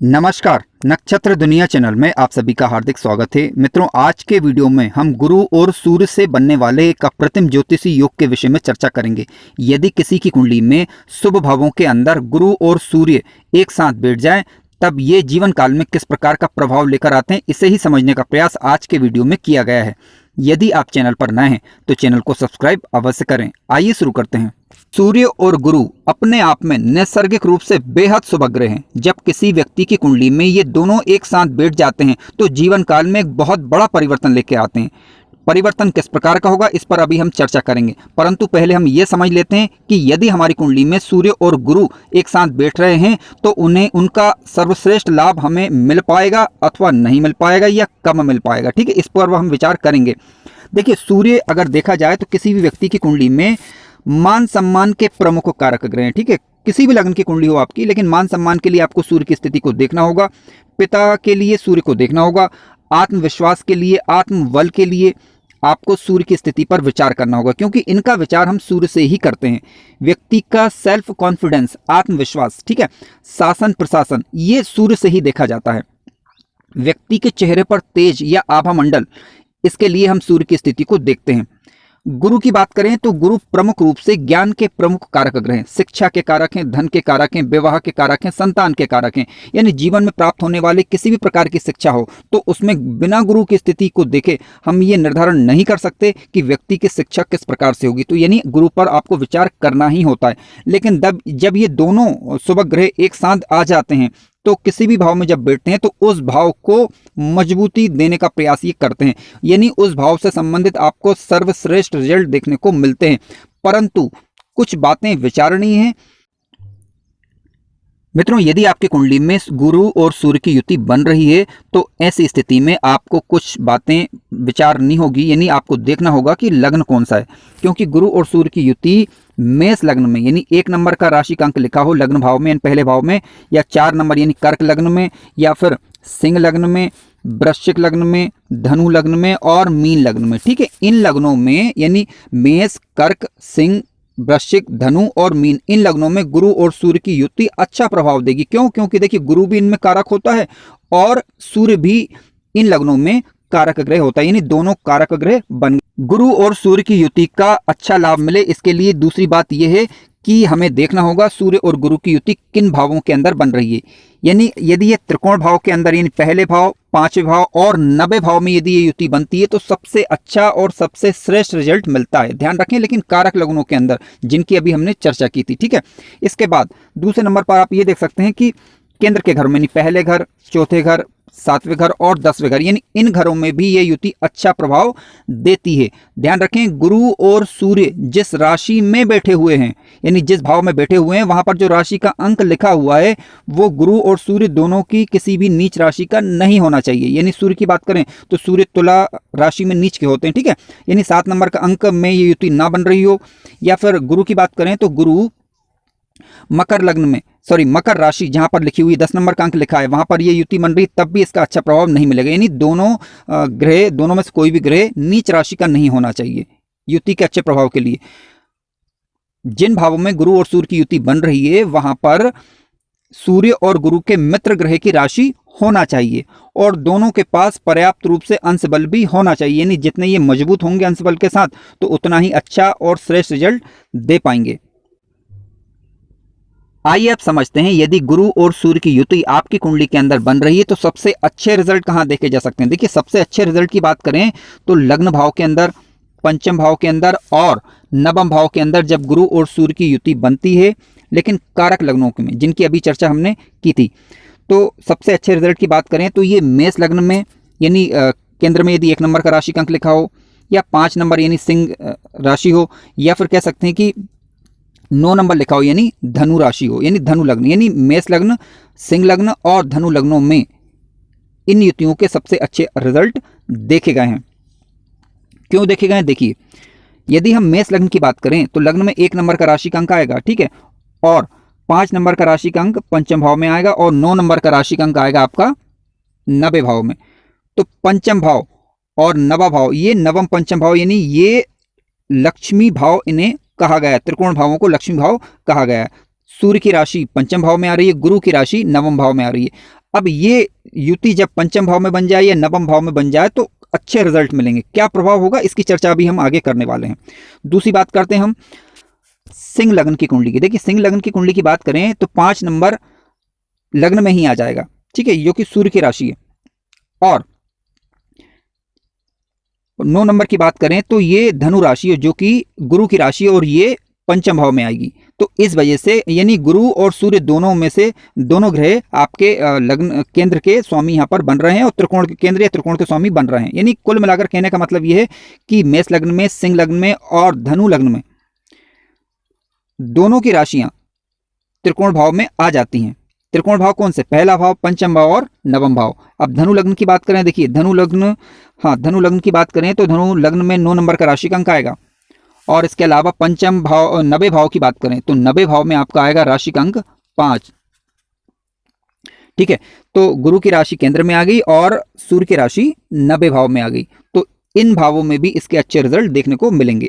नमस्कार, नक्षत्र दुनिया चैनल में आप सभी का हार्दिक स्वागत है। मित्रों, आज के वीडियो में हम गुरु और सूर्य से बनने वाले एक अप्रतिम ज्योतिषी योग के विषय में चर्चा करेंगे। यदि किसी की कुंडली में शुभ भावों के अंदर गुरु और सूर्य एक साथ बैठ जाएं, तब ये जीवन काल में किस प्रकार का प्रभाव लेकर आते हैं, इसे ही समझने का प्रयास आज के वीडियो में किया गया है। यदि आप चैनल पर नए हैं तो चैनल को सब्सक्राइब अवश्य करें। आइए शुरू करते हैं। सूर्य और गुरु अपने आप में नैसर्गिक रूप से बेहद शुभ ग्रह हैं। जब किसी व्यक्ति की कुंडली में ये दोनों एक साथ बैठ जाते हैं तो जीवन काल में एक बहुत बड़ा परिवर्तन लेके आते हैं। परिवर्तन किस प्रकार का होगा, इस पर अभी हम चर्चा करेंगे, परंतु पहले हम ये समझ लेते हैं कि यदि हमारी कुंडली में सूर्य और गुरु एक साथ बैठ रहे हैं तो उन्हें उनका सर्वश्रेष्ठ लाभ हमें मिल पाएगा अथवा नहीं मिल पाएगा या कम मिल पाएगा। ठीक है, इस पर हम विचार करेंगे। देखिए, सूर्य अगर देखा जाए तो किसी भी व्यक्ति की कुंडली में मान सम्मान के प्रमुख कारक ग्रह हैं। ठीक है, किसी भी लग्न की कुंडली हो आपकी, लेकिन मान सम्मान के लिए आपको सूर्य की स्थिति को देखना होगा। पिता के लिए सूर्य को देखना होगा। आत्मविश्वास के लिए, आत्मबल के लिए आपको सूर्य की स्थिति पर विचार करना होगा, क्योंकि इनका विचार हम सूर्य से ही करते हैं। व्यक्ति का सेल्फ कॉन्फिडेंस, आत्मविश्वास, ठीक है, शासन प्रशासन, ये सूर्य से ही देखा जाता है। व्यक्ति के चेहरे पर तेज या आभा मंडल, इसके लिए हम सूर्य की स्थिति को देखते हैं। गुरु की बात करें तो गुरु प्रमुख रूप से ज्ञान के प्रमुख कारक ग्रह हैं। शिक्षा के कारक हैं, धन के कारक हैं, विवाह के कारक हैं, संतान के कारक हैं। यानी जीवन में प्राप्त होने वाले किसी भी प्रकार की शिक्षा हो तो उसमें बिना गुरु की स्थिति को देखे हम ये निर्धारण नहीं कर सकते कि व्यक्ति की शिक्षा किस प्रकार से होगी। तो यानी गुरु पर आपको विचार करना ही होता है। लेकिन जब ये दोनों शुभ ग्रह एक साथ आ जाते हैं तो किसी भी भाव में जब बैठते हैं तो उस भाव को मजबूती देने का प्रयास ये करते हैं। यानी उस भाव से संबंधित आपको सर्वश्रेष्ठ रिजल्ट देखने को मिलते हैं। परंतु कुछ बातें विचारणीय हैं। मित्रों, यदि आपकी कुंडली में गुरु और सूर्य की युति बन रही है तो ऐसी स्थिति में आपको कुछ बातें विचारनी होगी। यानी आपको देखना होगा कि लग्न कौन सा है, क्योंकि गुरु और सूर्य की युति मेष लग्न में, यानी 1 नंबर का राशि का अंक लिखा हो लग्न भाव में, पहले भाव में, या 4 नंबर यानी कर्क लग्न में, या फिर सिंह लग्न में, वृश्चिक लग्न में, धनु लग्न में और मीन लग्न में। ठीक है, इन लग्नों में यानी मेष, कर्क, सिंह, वृश्चिक, धनु और मीन, इन लग्नों में गुरु और सूर्य की युति अच्छा प्रभाव देगी। क्यों? क्योंकि देखिए, गुरु भी इनमें कारक होता है और सूर्य भी इन लग्नों में कारक ग्रह होता है। यानी दोनों कारक ग्रह बन गुरु और सूर्य की युति का अच्छा लाभ मिले, इसके लिए दूसरी बात यह है कि हमें देखना होगा सूर्य और गुरु की युति किन भावों के अंदर बन रही है। यानी यदि ये त्रिकोण भाव के अंदर, यानी पहले भाव, 5वें भाव और 90वें भाव में यदि ये युति बनती है तो सबसे अच्छा और सबसे श्रेष्ठ रिजल्ट मिलता है। ध्यान रखें, लेकिन कारक लग्नों के अंदर, जिनकी अभी हमने चर्चा की थी। ठीक है, इसके बाद दूसरे नंबर पर आप ये देख सकते हैं कि केंद्र के घर में, यानी पहले घर, चौथे घर, 7वें घर और 10वें घर, यानी इन घरों में भी ये युति अच्छा प्रभाव देती है। ध्यान रखें, गुरु और सूर्य जिस राशि में बैठे हुए हैं, यानी जिस भाव में बैठे हुए हैं, वहां पर जो राशि का अंक लिखा हुआ है वो गुरु और सूर्य दोनों की किसी भी नीच राशि का नहीं होना चाहिए। यानी सूर्य की बात करें तो सूर्य तुला राशि में नीच के होते हैं। ठीक है, यानी 7 नंबर का अंक में ये युति ना बन रही हो। या फिर गुरु की बात करें तो गुरु मकर लग्न में, मकर राशि जहां पर लिखी हुई 10 नंबर का अंक लिखा है वहां पर ये युति बन रही, तब भी इसका अच्छा प्रभाव नहीं मिलेगा। यानी दोनों ग्रह, दोनों में से कोई भी ग्रह नीच राशि का नहीं होना चाहिए युति के अच्छे प्रभाव के लिए। जिन भावों में गुरु और सूर्य की युति बन रही है वहां पर सूर्य और गुरु के मित्र ग्रह की राशि होना चाहिए और दोनों के पास पर्याप्त रूप से अंश बल भी होना चाहिए। यानी जितने ये मजबूत होंगे अंश बल के साथ तो उतना ही अच्छा और श्रेष्ठ रिजल्ट दे पाएंगे। आइए अब समझते हैं, यदि गुरु और सूर्य की युति आपकी कुंडली के अंदर बन रही है तो सबसे अच्छे रिजल्ट कहां देखे जा सकते हैं। देखिए, सबसे अच्छे रिजल्ट की बात करें तो लग्न भाव के अंदर, पंचम भाव के अंदर और नवम भाव के अंदर जब गुरु और सूर्य की युति बनती है, लेकिन कारक लग्नों में, जिनकी अभी चर्चा हमने की थी, तो सबसे अच्छे रिजल्ट की बात करें तो ये मेष लग्न में, यानी केंद्र में यदि 1 नंबर का राशि का अंक लिखा हो, या 5 नंबर यानी सिंह राशि हो, या फिर कह सकते हैं कि 9 नंबर लिखा हो यानी धनु राशि हो, यानी धनु लग्न, यानी मेष लग्न, सिंह लग्न और धनु लग्नों में इन युतियों के सबसे अच्छे रिजल्ट देखे गए हैं। क्यों देखे गए हैं? देखिए, यदि हम मेष लग्न की बात करें तो लग्न में 1 नंबर का राशि का अंक आएगा। ठीक है, और 5 नंबर का राशि का अंक पंचम भाव में आएगा और 9 नंबर का राशि का अंक आएगा आपका 90वें भाव में। तो पंचम भाव और नवा भाव, ये नवम पंचम भाव, यानी ये लक्ष्मी भाव इन्हें कहा गया है। त्रिकोण भावों को लक्ष्मी भाव कहा गया है। सूर्य की राशि पंचम भाव में आ रही है, गुरु की राशि नवम भाव में आ रही है। अब ये युति जब पंचम भाव में बन जाए या नवम भाव में बन जाए तो अच्छे रिजल्ट मिलेंगे। क्या प्रभाव होगा इसकी चर्चा अभी हम आगे करने वाले हैं। दूसरी बात करते हैं हम सिंह लग्न की कुंडली की। देखिए सिंह लग्न की कुंडली की बात करें तो 5 नंबर लग्न में ही आ जाएगा, ठीक है, जो कि सूर्य की राशि है। और 9 नंबर की बात करें तो ये धनु राशि है जो कि गुरु की राशि है और ये पंचम भाव में आएगी। तो इस वजह से यानी गुरु और सूर्य दोनों में से दोनों ग्रह आपके लग्न केंद्र के स्वामी यहाँ पर बन रहे हैं और त्रिकोण के केंद्र या त्रिकोण के स्वामी बन रहे हैं। यानी कुल मिलाकर कहने का मतलब यह है कि मेष लग्न में, सिंह लग्न में और धनु लग्न में दोनों की राशियां त्रिकोण भाव में आ जाती हैं। त्रिकोण भाव कौन से? पहला भाव, पंचम भाव और नवम भाव। अब धनु लग्न की बात करें, देखिए धनु लग्न की बात करें तो धनु लग्न में 9 नंबर का राशि का अंक आएगा। और इसके अलावा पंचम भाव, 90 भाव की बात करें तो 90 भाव में आपका आएगा राशि का अंक 5, ठीक है। तो गुरु की राशि केंद्र में आ गई और सूर्य की राशि 90 भाव में आ गई। तो इन भावों में भी इसके अच्छे रिजल्ट देखने को मिलेंगे।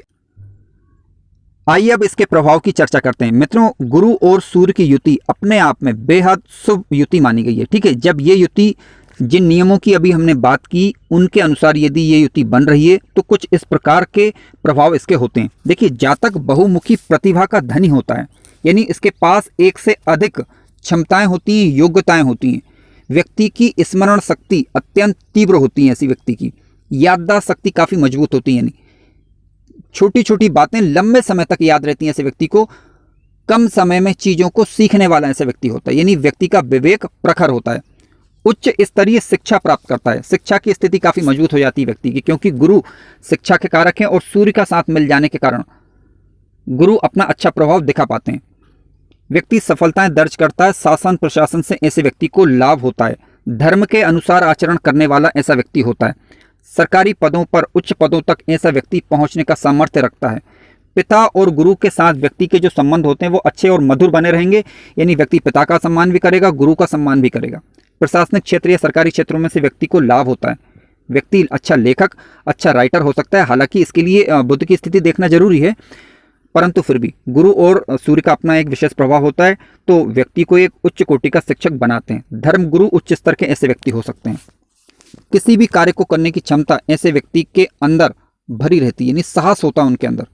आइए अब इसके प्रभाव की चर्चा करते हैं। मित्रों, गुरु और सूर्य की युति अपने आप में बेहद शुभ युति मानी गई है, ठीक है। जब ये युति, जिन नियमों की अभी हमने बात की उनके अनुसार यदि ये युति बन रही है तो कुछ इस प्रकार के प्रभाव इसके होते हैं। देखिए, जातक बहुमुखी प्रतिभा का धनी होता है, यानी इसके पास एक से अधिक क्षमताएं होती हैं, योग्यताएं होती हैं। व्यक्ति की स्मरण शक्ति अत्यंत तीव्र होती है, ऐसी व्यक्ति की याददाश्त शक्ति काफ़ी मजबूत होती है, यानी छोटी छोटी बातें लंबे समय तक याद रहती हैं। ऐसे व्यक्ति को कम समय में चीज़ों को सीखने वाला ऐसा व्यक्ति होता है, यानी व्यक्ति का विवेक प्रखर होता है। उच्च स्तरीय शिक्षा प्राप्त करता है, शिक्षा की स्थिति काफ़ी मजबूत हो जाती है व्यक्ति की, क्योंकि गुरु शिक्षा के कारक हैं और सूर्य का साथ मिल जाने के कारण गुरु अपना अच्छा प्रभाव दिखा पाते हैं। व्यक्ति सफलताएं दर्ज करता है, शासन प्रशासन से ऐसे व्यक्ति को लाभ होता है। धर्म के अनुसार आचरण करने वाला ऐसा व्यक्ति होता है। सरकारी पदों पर, उच्च पदों तक ऐसा व्यक्ति पहुंचने का सामर्थ्य रखता है। पिता और गुरु के साथ व्यक्ति के जो संबंध होते हैं वो अच्छे और मधुर बने रहेंगे, यानी व्यक्ति पिता का सम्मान भी करेगा, गुरु का सम्मान भी करेगा। प्रशासनिक क्षेत्र या सरकारी क्षेत्रों में से व्यक्ति को लाभ होता है। व्यक्ति अच्छा लेखक, अच्छा राइटर हो सकता है। हालांकि इसके लिए बुध की स्थिति देखना जरूरी है, परंतु फिर भी गुरु और सूर्य का अपना एक विशेष प्रभाव होता है, तो व्यक्ति को एक उच्च कोटि का शिक्षक बनाते हैं। धर्म गुरु उच्च स्तर के ऐसे व्यक्ति हो सकते हैं। किसी भी कार्य को करने की क्षमता ऐसे व्यक्ति के अंदर भरी रहती है, यानी साहस होता है उनके अंदर।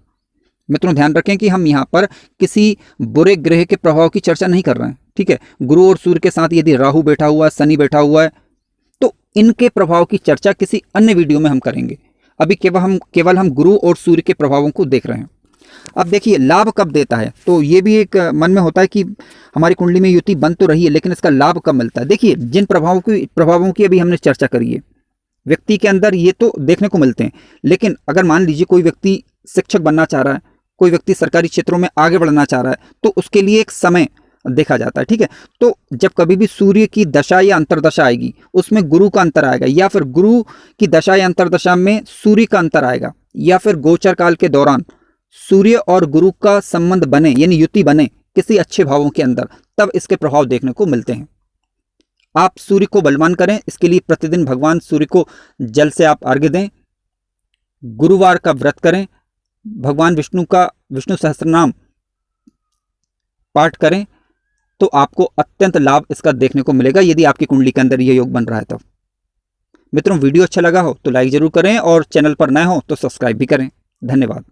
मित्रों, ध्यान रखें कि हम यहाँ पर किसी बुरे ग्रह के प्रभाव की चर्चा नहीं कर रहे हैं, ठीक है। गुरु और सूर्य के साथ यदि राहु बैठा हुआ है, शनि बैठा हुआ है, तो इनके प्रभाव की चर्चा किसी अन्य वीडियो में हम करेंगे। अभी केवल हम गुरु और सूर्य के प्रभावों को देख रहे हैं। अब देखिए, लाभ कब देता है, तो ये भी एक मन में होता है कि हमारी कुंडली में युति बन तो रही है, लेकिन इसका लाभ कब मिलता है। देखिए, जिन प्रभावों की अभी हमने चर्चा करी है, व्यक्ति के अंदर ये तो देखने को मिलते हैं। लेकिन अगर मान लीजिए कोई व्यक्ति शिक्षक बनना चाह रहा है, कोई व्यक्ति सरकारी क्षेत्रों में आगे बढ़ना चाह रहा है, तो उसके लिए एक समय देखा जाता है, ठीक है। तो जब कभी भी सूर्य की दशा या अंतरदशा आएगी, उसमें गुरु का अंतर आएगा, या फिर गुरु की दशा या अंतरदशा में सूर्य का अंतर आएगा, या फिर गोचर काल के दौरान सूर्य और गुरु का संबंध बने, यानी युति बने किसी अच्छे भावों के अंदर, तब इसके प्रभाव देखने को मिलते हैं। आप सूर्य को बलवान करें, इसके लिए प्रतिदिन भगवान सूर्य को जल से आप अर्घ्य दें। गुरुवार का व्रत करें, भगवान विष्णु सहस्त्रनाम पाठ करें, तो आपको अत्यंत लाभ इसका देखने को मिलेगा, यदि आपकी कुंडली के अंदर यह योग बन रहा है। तो मित्रों, वीडियो अच्छा लगा हो तो लाइक जरूर करें और चैनल पर नए हो तो सब्सक्राइब भी करें। धन्यवाद।